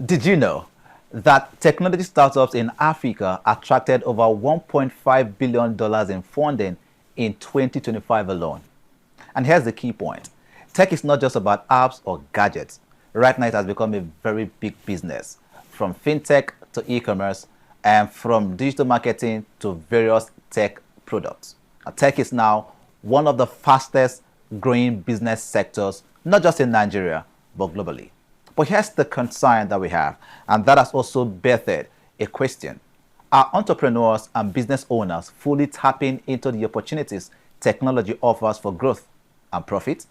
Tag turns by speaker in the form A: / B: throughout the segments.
A: Did you know that technology startups in Africa attracted over $1.5 billion in funding in 2025 alone? And here's the key point. Tech is not just about apps or gadgets. Right now, it has become a very big business, from fintech to e-commerce, and from digital marketing to various tech products. Tech is now one of the fastest growing business sectors, not just in Nigeria, but globally. But here's the concern that we have, and that has also birthed a question. Are entrepreneurs and business owners fully tapping into the opportunities technology offers for growth and profit?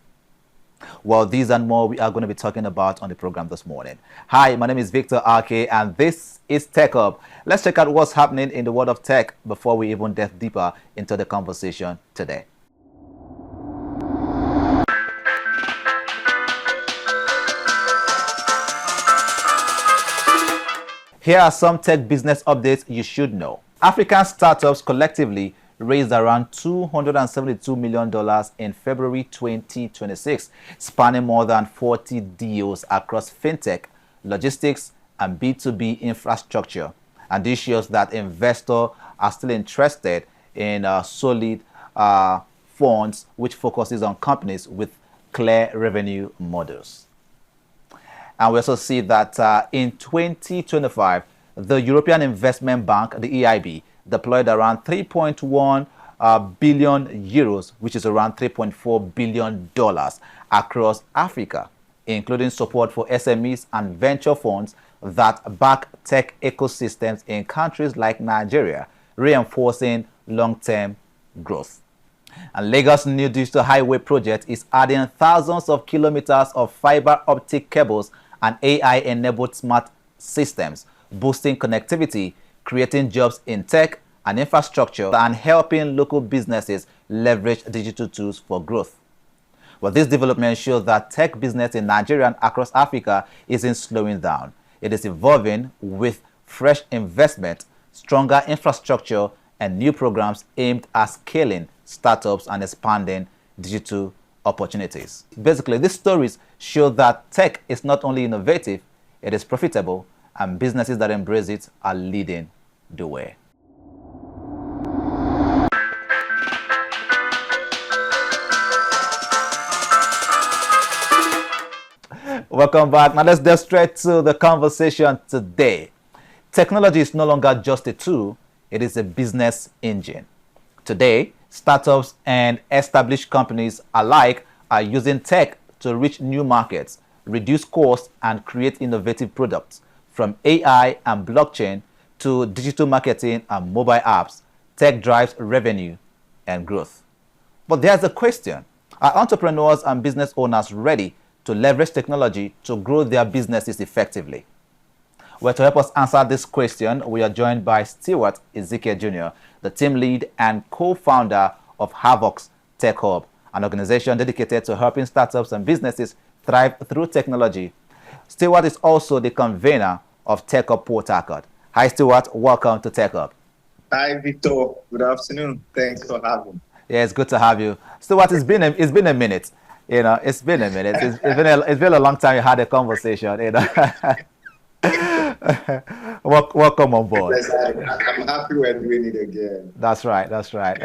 A: Well, these and more we are going to be talking about on the program this morning. Hi, my name is Victor RK, and this is Tech Up. Let's check out what's happening in the world of tech before we even delve deeper into the conversation today. Here are some tech business updates you should know. African startups collectively raised around $272 million in February 2026, spanning more than 40 deals across fintech, logistics, and B2B infrastructure. And this shows that investors are still interested in solid funds which focuses on companies with clear revenue models. And we also see that in 2025, the European Investment Bank, the EIB, deployed around 3.1 billion euros, which is around $3.4 billion across Africa, including support for SMEs and venture funds that back tech ecosystems in countries like Nigeria, reinforcing long-term growth. And Lagos' new digital highway project is adding thousands of kilometers of fiber optic cables and AI-enabled smart systems, boosting connectivity, creating jobs in tech and infrastructure, and helping local businesses leverage digital tools for growth. Well, this development shows that tech business in Nigeria and across Africa isn't slowing down. It is evolving with fresh investment, stronger infrastructure, and new programs aimed at scaling startups and expanding digital opportunities. Basically, these stories show that tech is not only innovative, it is profitable, and businesses that embrace it are leading the way. Welcome back. Now let's get straight to the conversation today. Technology is no longer just a tool, it is a business engine. Today, startups and established companies alike are using tech to reach new markets, reduce costs, and create innovative products. From AI and blockchain to digital marketing and mobile apps, tech drives revenue and growth. But there's a question. Are entrepreneurs and business owners ready to leverage technology to grow their businesses effectively? Well, to help us answer this question, we are joined by Stewart Ezekiel Jr., the team lead and co-founder of Havox Tech Hub, an organization dedicated to helping startups and businesses thrive through technology. Stewart is also the convener of Tech Hub Port Harcourt. Hi, Stewart. Welcome to Tech Hub.
B: Hi, Victor. Good afternoon. Thanks for having me.
A: Yeah, it's good to have you. Stewart, it's been a minute. You know, it's been a minute. It's been a long time you had a conversation. You know. Welcome on board.
B: I'm happy we're doing it again.
A: That's right. That's right.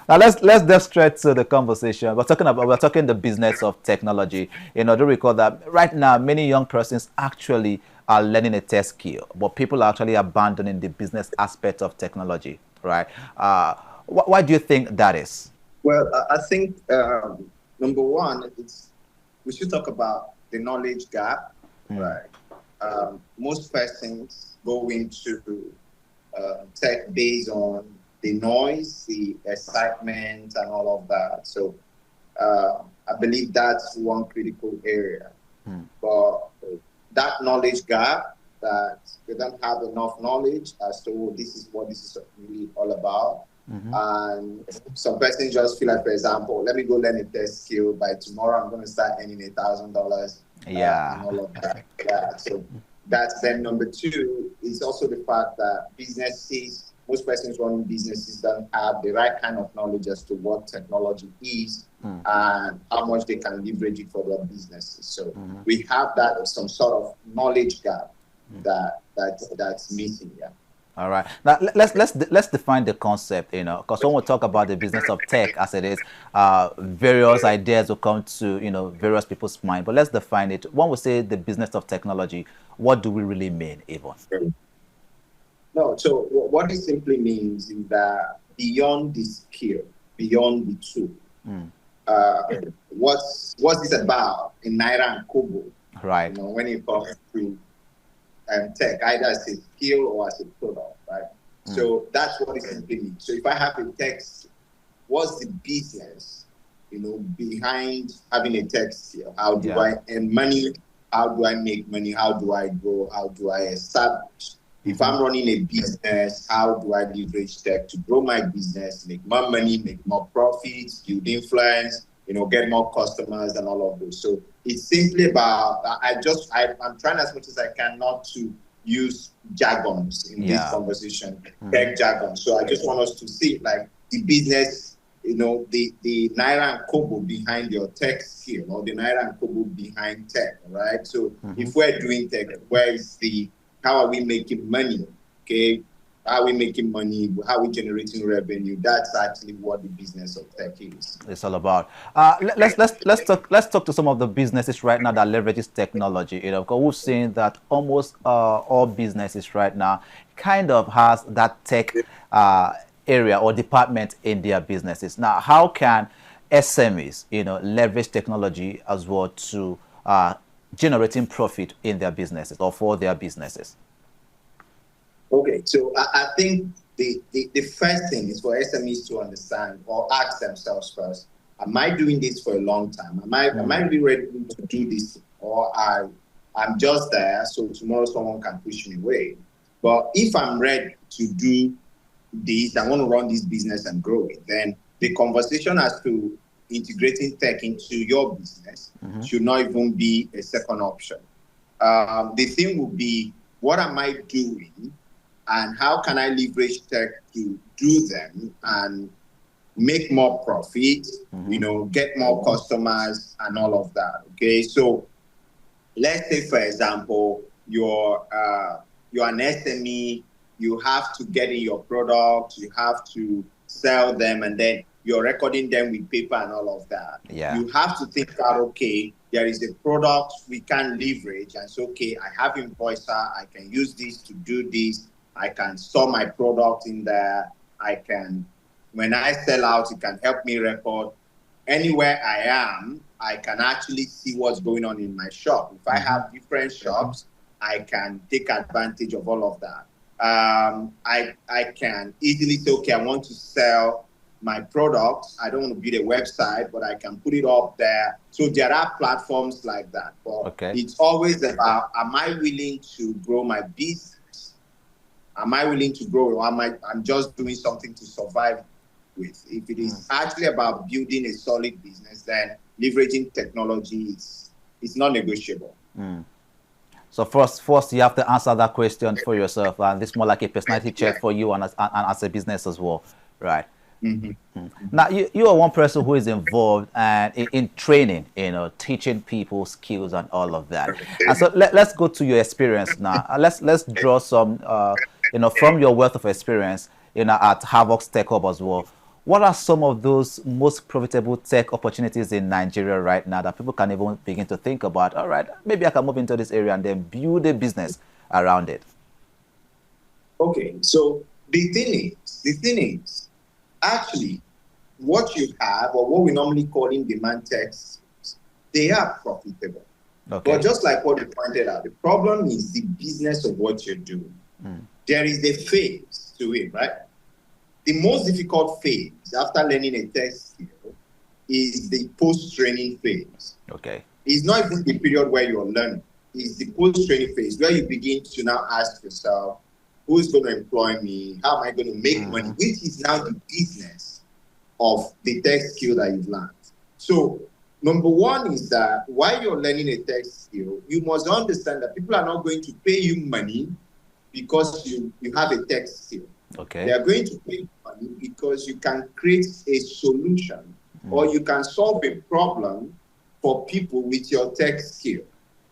A: Now let's get straight to the conversation. We're talking the business of technology. You know, do recall that right now many young persons actually are learning a tech skill, but people are actually abandoning the business aspect of technology. Right? Why do you think that is?
B: Well, I think number one, we should talk about the knowledge gap. Right. Most persons go into tech based on the noise, the excitement, and all of that. So I believe that's one critical area. But that knowledge gap, that they don't have enough knowledge as to this is what this is really all about. And some persons just feel like, for example, let me go learn a test skill. By tomorrow, I'm going to start earning $1,000.
A: Yeah.
B: And all of that. Yeah. So that's then number two is also the fact that businesses, most persons running businesses don't have the right kind of knowledge as to what technology is and how much they can leverage it for their businesses. So we have that some sort of knowledge gap. that's missing. Yeah.
A: All right. Now let's define the concept. Because when we talk about the business of tech as it is, various ideas will come to various people's mind. But let's define it. When we say the business of technology, what do we really mean, Yvonne?
B: No. So what it simply means is that beyond the skill, beyond the tool, uh, what's this about in Naira and Kobo?
A: Right.
B: When it comes to tech, either as a skill or as a product, right? So that's what it simply means. So if I have a tech skill, what's the business, behind having a tech skill? How do I earn money? How do I make money? How do I grow? How do I establish? If I'm running a business, how do I leverage tech to grow my business, make more money, make more profits, build influence, get more customers and all of those. So it's simply about, I'm trying as much as I can not to use jargons in this conversation, tech jargon. So I just want us to see like the business, the Naira and Kobo behind your tech skill, or the Naira and Kobo behind tech, right? So if we're doing tech, how are we making money? Okay. How are we making money? How are we generating revenue? That's actually what the business of tech is.
A: It's all about. Let's talk to some of the businesses right now that leverages technology. Because we've seen that almost all businesses right now kind of has that tech area or department in their businesses. Now, how can SMEs, leverage technology as well to generating profit in their businesses or for their businesses?
B: Okay, so I think the first thing is for SMEs to understand or ask themselves first, am I doing this for a long time? Am I really ready to do this? Or I'm just there, so tomorrow someone can push me away. But if I'm ready to do this, I want to run this business and grow it, then the conversation as to integrating tech into your business should not even be a second option. The thing will be, what am I doing and how can I leverage tech to do them and make more profit, get more customers and all of that, okay? So let's say, for example, you're an SME, you have to get in your products, you have to sell them, and then you're recording them with paper and all of that.
A: Yeah.
B: You have to think about, okay, there is a product we can leverage, and so, okay, I have Invoicer, I can use this to do this, I can store my product in there, when I sell out, it can help me record. Anywhere I am, I can actually see what's going on in my shop. If I have different shops, I can take advantage of all of that. I can easily say, okay, I want to sell my products. I don't want to build a website, but I can put it up there. So there are platforms like that. But it's always about, am I willing to grow my business? Am I willing to grow, or I'm just doing something to survive with? If it is actually about building a solid business, then leveraging technology is not negotiable.
A: So first you have to answer that question for yourself, and this is more like a personality check for you and as a business as well, right? Now you are one person who is involved in training, teaching people skills and all of that. And so let's go to your experience now. Let's draw some from your wealth of experience at Havoc's Tech Hub as well. What are some of those most profitable tech opportunities in Nigeria right now that people can even begin to think about? All right, maybe I can move into this area and then build a business around it.
B: Okay, so the thing is, actually, what you have, or what we normally call in demand techs, they are profitable. Okay. But just like what you pointed out, the problem is the business of what you're doing. There is a phase to it, right? The most difficult phase after learning a tech skill is the post-training phase.
A: Okay.
B: It's not even the period where you're learning. It's the post-training phase where you begin to now ask yourself, who's going to employ me? How am I going to make money? Which is now the business of the tech skill that you've learned. So, number one is that while you're learning a tech skill, you must understand that people are not going to pay you money because you have a tech skill.
A: Okay.
B: They are going to pay you money because you can create a solution or you can solve a problem for people with your tech skill.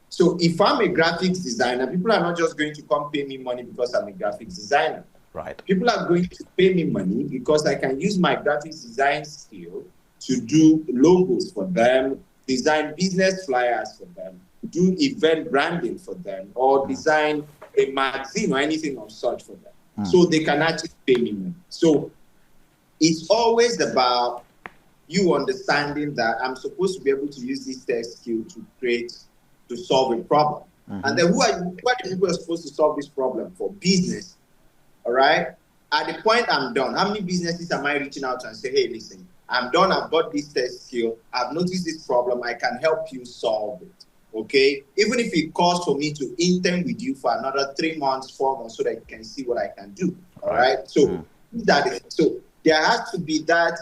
B: So if I'm a graphics designer, people are not just going to come pay me money because I'm a graphics designer.
A: Right.
B: People are going to pay me money because I can use my graphics design skill to do logos for them, design business flyers for them, do event branding for them, or design a magazine or anything of such for them. So they can actually pay me money. So it's always about you understanding that I'm supposed to be able to use this tech skill to solve a problem. And then who are the people who are supposed to solve this problem for? Business. All right. At the point I'm done, how many businesses am I reaching out to and say, hey, listen, I'm done. I've got this test skill. I've noticed this problem. I can help you solve it. Okay. Even if it costs for me to intern with you for another 3 months, 4 months, so that you can see what I can do. All right. So so there has to be that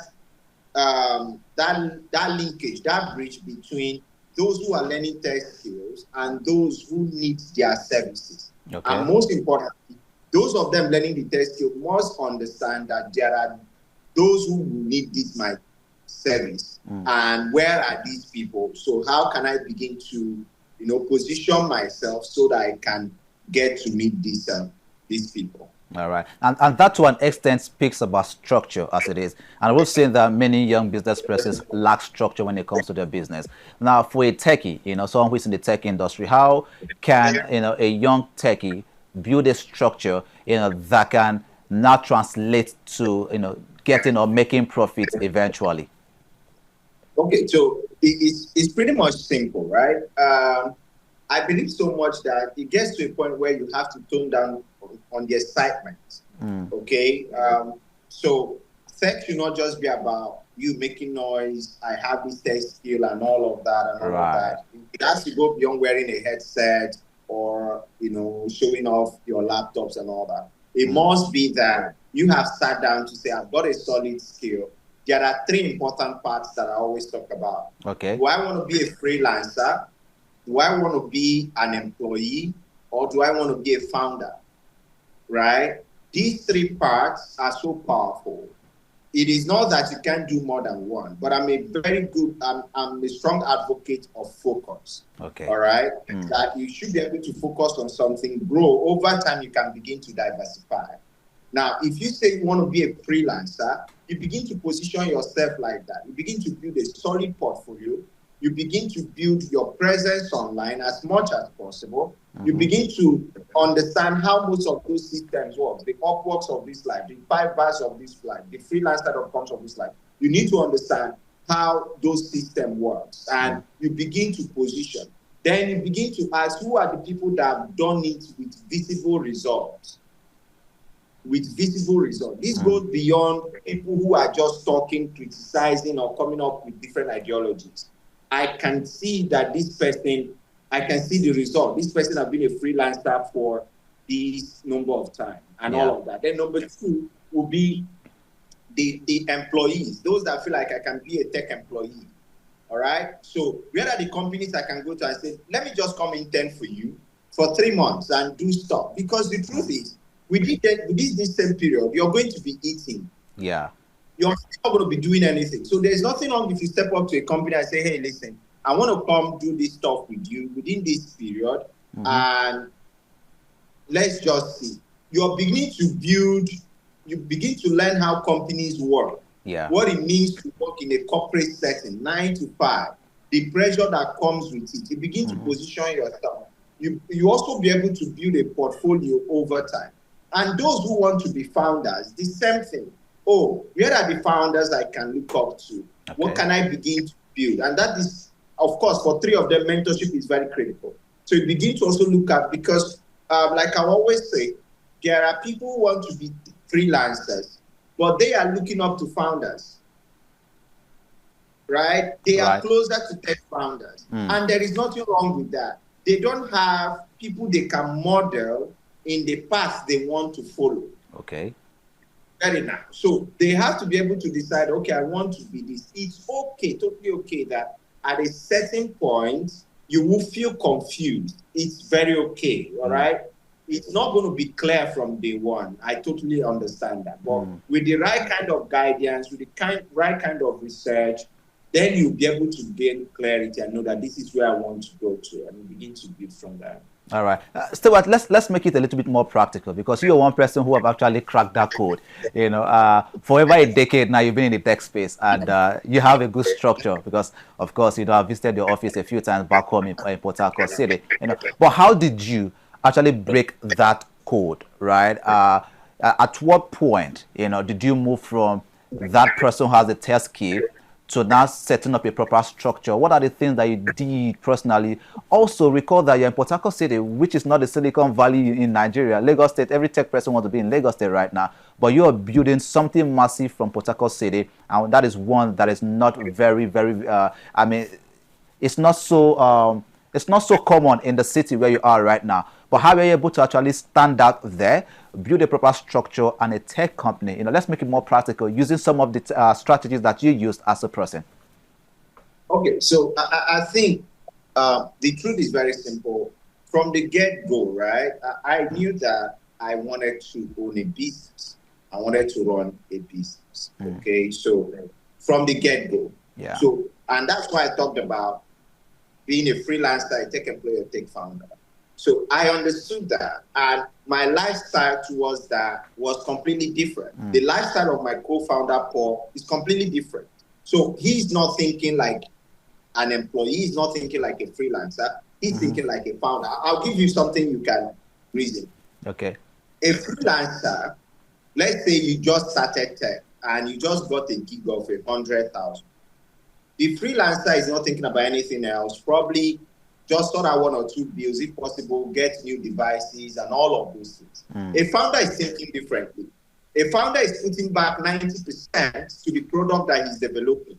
B: linkage, that bridge between those who are learning tech skills and those who need their services.
A: Okay.
B: And most importantly, those of them learning the tech skill must understand that there are those who need this my service. And where are these people? So how can I begin to, position myself so that I can get to meet these people?
A: All right. And that to an extent speaks about structure as it is. And we've seen that many young business persons lack structure when it comes to their business. Now, for a techie, someone who's in the tech industry, how can, a young techie build a structure, that can now translate to, getting or making profits eventually?
B: Okay, so it's pretty much simple, right? I believe so much that it gets to a point where you have to tone down on the excitement. Okay, so tech should not just be about you making noise. I have this tech skill and all of that and all of that. It has to go beyond wearing a headset or showing off your laptops and all that. It must be that you have sat down to say, I've got a solid skill. There are 3 important parts that I always talk about.
A: Okay.
B: Do I want to be a freelancer? Do I want to be an employee? Or do I want to be a founder? Right? These 3 parts are so powerful. It is not that you can't do more than one, but I'm a strong advocate of focus.
A: Okay.
B: All right? That you should be able to focus on something, grow. Over time, you can begin to diversify. Now, if you say you want to be a freelancer, you begin to position yourself like that. You begin to build a solid portfolio. You begin to build your presence online as much as possible. You begin to understand how most of those systems work, the Upworks of this life, the Fiverrs of this life, the freelancer.coms of this life. You need to understand how those systems work, and you begin to position. Then you begin to ask, who are the people that have done it with visible results? This goes beyond people who are just talking, criticizing, or coming up with different ideologies. I can see that this person, I can see the result. This person has been a freelancer for this number of time and all of that. Then number 2 will be the employees, those that feel like I can be a tech employee. All right. So where are the companies I can go to and say, let me just come intern for you for 3 months and do stuff? Because the truth is, within this same period, you're going to be eating.
A: Yeah.
B: You're not going to be doing anything. So there's nothing wrong if you step up to a company and say, hey, listen, I want to come do this stuff with you within this period. And let's just see. You're beginning to build, you begin to learn how companies work.
A: Yeah.
B: What it means to work in a corporate setting, 9 to 5, the pressure that comes with it. You begin to position yourself. You also be able to build a portfolio over time. And those who want to be founders, the same thing. Oh, where are the founders I can look up to? Okay. What can I begin to build? And that is, of course, for 3 of them, mentorship is very critical. So you begin to also look at, because like I always say, there are people who want to be freelancers, but they are looking up to founders, right? They are closer to tech founders. And there is nothing wrong with that. They don't have people they can model in the path they want to follow.
A: Okay.
B: Very nice. So they have to be able to decide, okay, I want to be this. It's okay, totally okay that at a certain point, you will feel confused. It's very okay, all right? It's not going to be clear from day one. I totally understand that. But with the right kind of guidance, with the right kind of research, then you'll be able to gain clarity and know that this is where I want to go to, and begin to build from there.
A: All right, Stewart, let's make it a little bit more practical, because you're one person who have actually cracked that code. For over a decade now, you've been in the tech space, and you have a good structure, because of course, I've visited your office a few times back home in Port Harcourt City. But how did you actually break that code, right? At what point, did you move from that person who has the test key to now setting up a proper structure? What are the things that you did personally? Also, recall that you're in Port Harcourt City, which is not the Silicon Valley in Nigeria. Lagos State, every tech person wants to be in Lagos State right now. But you are building something massive from Port Harcourt City, and that is one that is not very, very, it's not so common in the city where you are right now. But how are you able to actually stand out there, build a proper structure and a tech company? Let's make it more practical using some of the strategies that you used as a person.
B: Okay, so I think the truth is very simple. From the get-go, right, I knew that I wanted to own a business. I wanted to run a business. Okay, so from the get-go.
A: Yeah.
B: So, and that's why I talked about being a freelancer, a tech employee, a tech founder. So I understood that, and my lifestyle towards that was completely different. The lifestyle of my co-founder, Paul, is completely different. So he's not thinking like an employee, he's not thinking like a freelancer, he's thinking like a founder. I'll give you something you can reason.
A: Okay.
B: A freelancer, let's say you just started tech and you just got a gig of 100,000. The freelancer is not thinking about anything else, probably just sort out one or two bills, if possible, get new devices and all of those things. A founder is thinking differently. A founder is putting back 90% to the product that he's developing.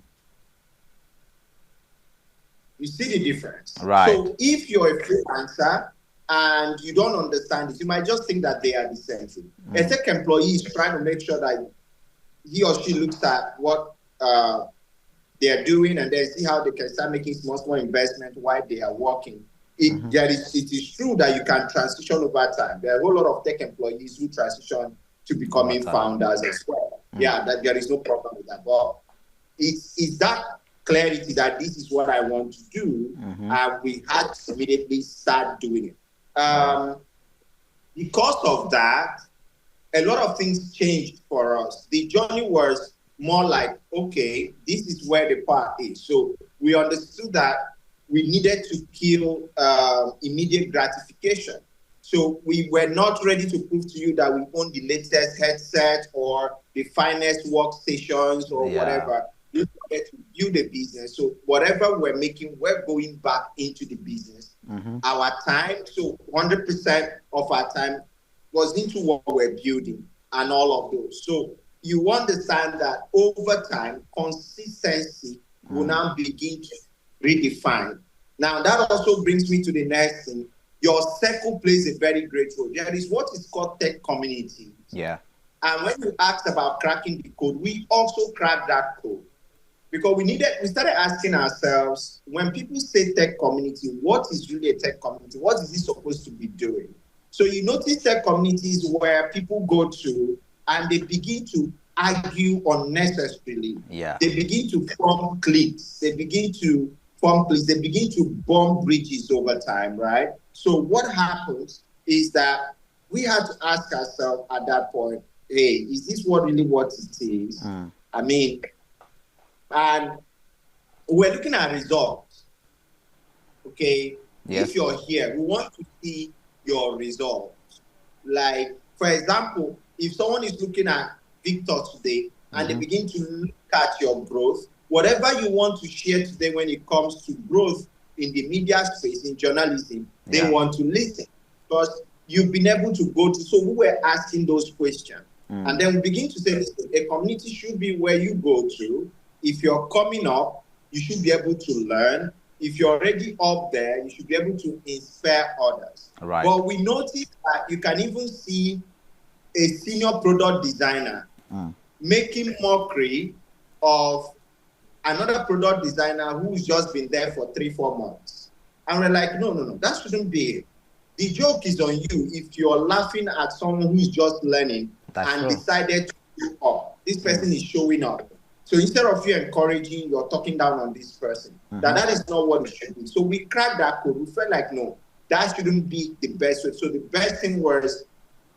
B: You see the difference?
A: Right.
B: So if you're a freelancer and you don't understand it, you might just think that they are the same thing. A tech employee is trying to make sure that he or she looks at what they are doing and then see how they can start making small investment while they are working. It is true that you can transition over time. There are a whole lot of tech employees who transition to becoming founders as well. Yeah, that there is no problem with that. But it's that clarity that this is what I want to do, and we had to immediately start doing it. Because of that, a lot of things changed for us. The journey was more like, okay, this is where the path is. So we understood that we needed to kill immediate gratification. So we were not ready to prove to you that we own the latest headset or the finest workstations or whatever. We wanted to build a business. So whatever we're making, we're going back into the business. Our time, so 100% of our time was into what we're building and all of those. So you understand that over time, consistency will now begin to redefine. Now, that also brings me to the next thing. Your circle plays a very great role. There is what is called tech community.
A: Yeah.
B: And when you asked about cracking the code, we also cracked that code. Because we started asking ourselves, when people say tech community, what is really a tech community? What is it supposed to be doing? So you notice tech communities where people go to and they begin to argue unnecessarily.
A: Yeah.
B: They begin to form cliques. They begin to burn bridges over time, right? So what happens is that we had to ask ourselves at that point, hey, is this what it is? I mean, and we're looking at results. Okay?
A: Yes.
B: If you're here, we want to see your results. Like, for example, if someone is looking at Victor today and they begin to look at your growth, whatever you want to share today when it comes to growth in the media space, in journalism, they want to listen because you've been able to go to. So we were asking those questions. And then we begin to say, listen, a community should be where you go to. If you're coming up, you should be able to learn. If you're already up there, you should be able to inspire others.
A: Right.
B: But we noticed that you can even see a senior product designer making mockery of another product designer who's just been there for 3-4 months. And we're like, no, that shouldn't be it. The joke is on you if you're laughing at someone who's just learning decided to show up. This person is showing up. So instead of you encouraging, you're talking down on this person. That is not what it should be. So we cracked that code. We felt like, no, that shouldn't be the best way. So the best thing was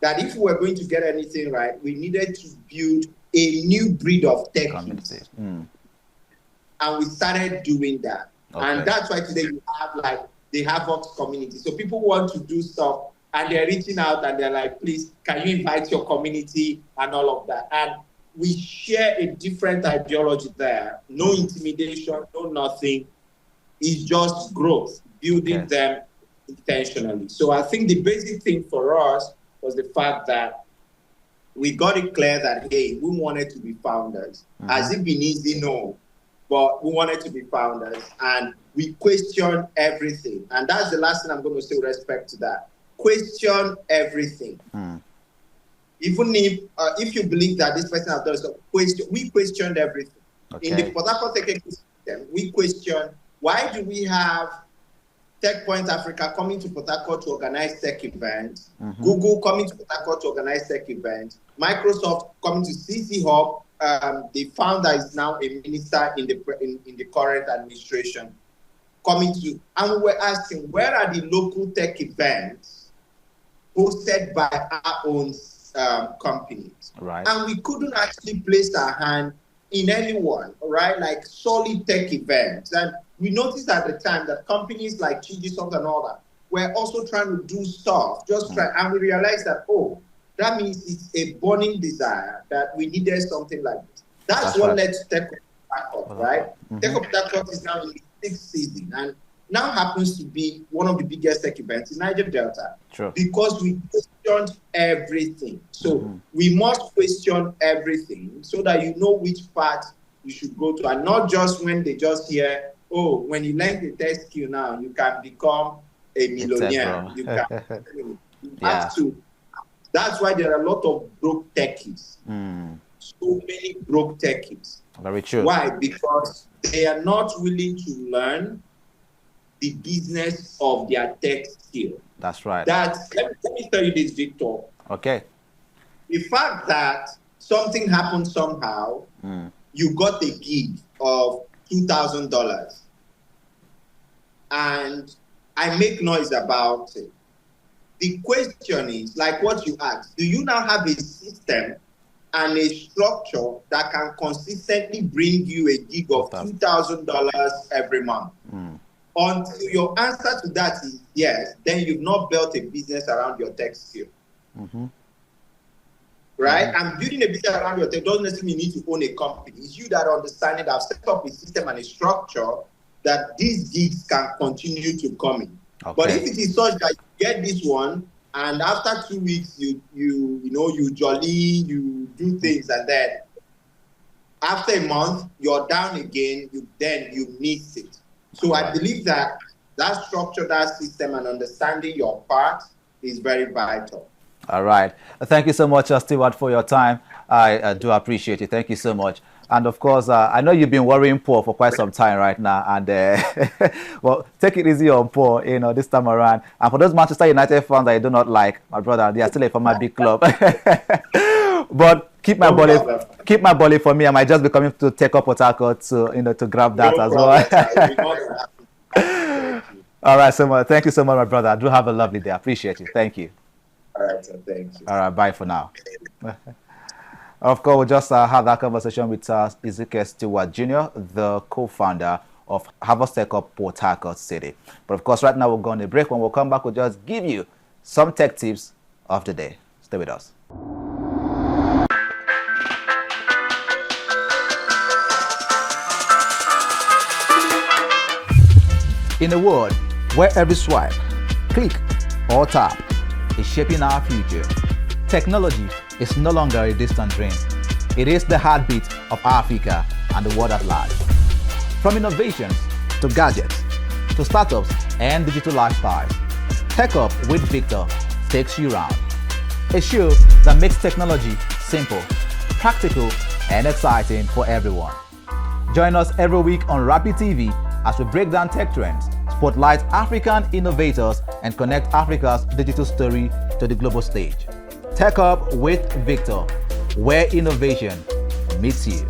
B: that if we were going to get anything right, we needed to build a new breed of techies. And we started doing that. Okay. And that's why today you have like the Havox community. So people want to do stuff and they're reaching out and they're like, please, can you invite your community and all of that? And we share a different ideology there. No intimidation, no nothing. It's just growth, building them intentionally. So I think the basic thing for us was the fact that we got it clear that, hey, we wanted to be founders. Has it been easy? No. But we wanted to be founders and we questioned everything. And that's the last thing I'm going to say with respect to that. Question everything. Even if you believe that this person has done so, we questioned everything. In the Port Harcourt Tech ecosystem, we questioned, why do we have TechPoint Africa coming to Port Harcourt to organize tech events, Google coming to Port Harcourt to organize tech events, Microsoft coming to CC Hub, the founder is now a minister in the current administration, coming to, and we were asking, where are the local tech events hosted by our own companies? Right. And we couldn't actually place our hand in anyone, right? Like solid tech events. And we noticed at the time that companies like Chigisoft and all that were also trying to do stuff, and we realized that, oh, that means it's a burning desire that we needed something like this. That's what led to Tech Up, right? Tech Up is now in the 6th season and now happens to be one of the biggest tech events in Niger Delta. Because we questioned everything. So we must question everything so that you know which part you should go to, and not just when they just hear, oh, when you learn the tech skill now, you can become a millionaire. You have to. That's why there are a lot of broke techies. So many broke techies.
A: Very true.
B: Why? Because they are not willing to learn the business of their tech skill.
A: That's right.
B: Let me tell you this, Victor.
A: Okay.
B: The fact that something happened somehow, you got a gig of $2,000, and I make noise about it. The question is, like what you asked, do you now have a system and a structure that can consistently bring you a gig of $2,000 every month? Until your answer to that is yes, then you've not built a business around your tech skill. Right? And building a business around your tech doesn't necessarily need to own a company. It's you that understand it, have set up a system and a structure that these gigs can continue to come in. But if it is such that you get this one, and after 2 weeks you jolly, you do things, and then after a month you're down again, you miss it. So I believe that structure, that system, and understanding your part is very vital.
A: All right. Thank you so much, Stewart, for your time. I do appreciate it. Thank you so much. And of course, I know you've been worrying Paul for quite some time right now. And well, take it easy on Paul, this time around. And for those Manchester United fans that I do not like, my brother, they are still a former big club. But keep my bully for me. I might just be coming to take up Port Harcourt to grab that as well. All right, so much. Thank you so much, my brother. I do have a lovely day. I appreciate you. Thank you.
B: All right, so thank you.
A: All right, bye for now. Of course, we'll just have that conversation with Ezekiel Stewart Jnr., the co-founder of Harvest Tech Up Port Harcourt City. But of course, right now we're going to break. When we'll come back, we'll just give you some tech tips of the day. Stay with us. In a world where every swipe, click, or tap is shaping our future, technology is no longer a distant dream. It is the heartbeat of Africa and the world at large. From innovations to gadgets to startups and digital lifestyles, Tech Up with Victor takes you round. A show that makes technology simple, practical, and exciting for everyone. Join us every week on Rapid TV as we break down tech trends, spotlight African innovators, and connect Africa's digital story to the global stage. Tech Up with Victor, where innovation meets you.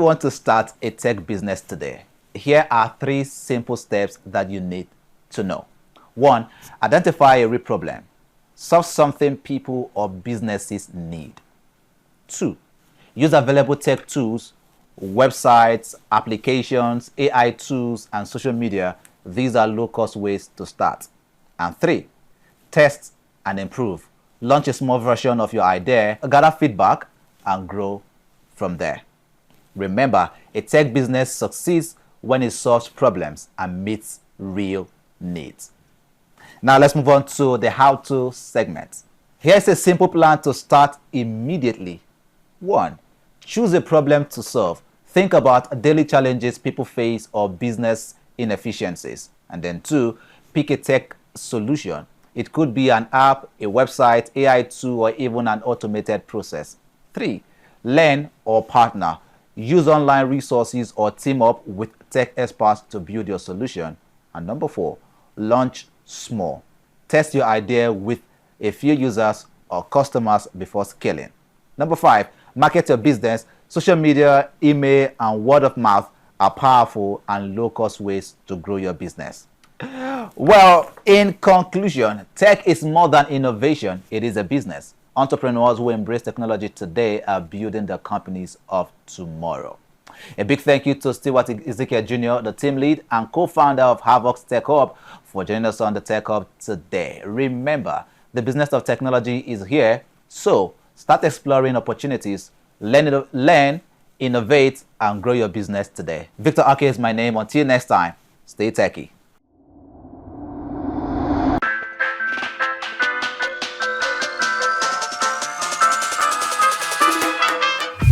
A: want to start a tech business today, here are 3 simple steps that you need to know. 1. Identify a real problem. Solve something people or businesses need. 2. Use available tech tools, websites, applications, AI tools, and social media. These are low-cost ways to start. And 3. Test and improve. Launch a small version of your idea, gather feedback, and grow from there. Remember, a tech business succeeds when it solves problems and meets real needs. Now let's move on to the how-to segment. Here's a simple plan to start immediately. 1. Choose a problem to solve. Think about daily challenges people face or business inefficiencies. And then 2, pick a tech solution. It could be an app, a website, AI tool, or even an automated process. 3, learn or partner. Use online resources or team up with tech experts to build your solution. And number 4, launch small. Test your idea with a few users or customers before scaling. Number 5, market your business. Social media, email, and word of mouth are powerful and low-cost ways to grow your business. Well, in conclusion, tech is more than innovation. It is a business. Entrepreneurs who embrace technology today are building the companies of tomorrow. A big thank you to Stewart Ezekiel Jr., the team lead and co-founder of Havoc's Tech Hub, for joining us on the Tech Hub today. Remember, the business of technology is here, so start exploring opportunities, learn, innovate, and grow your business today. Victor Ake is my name. Until next time, stay techy.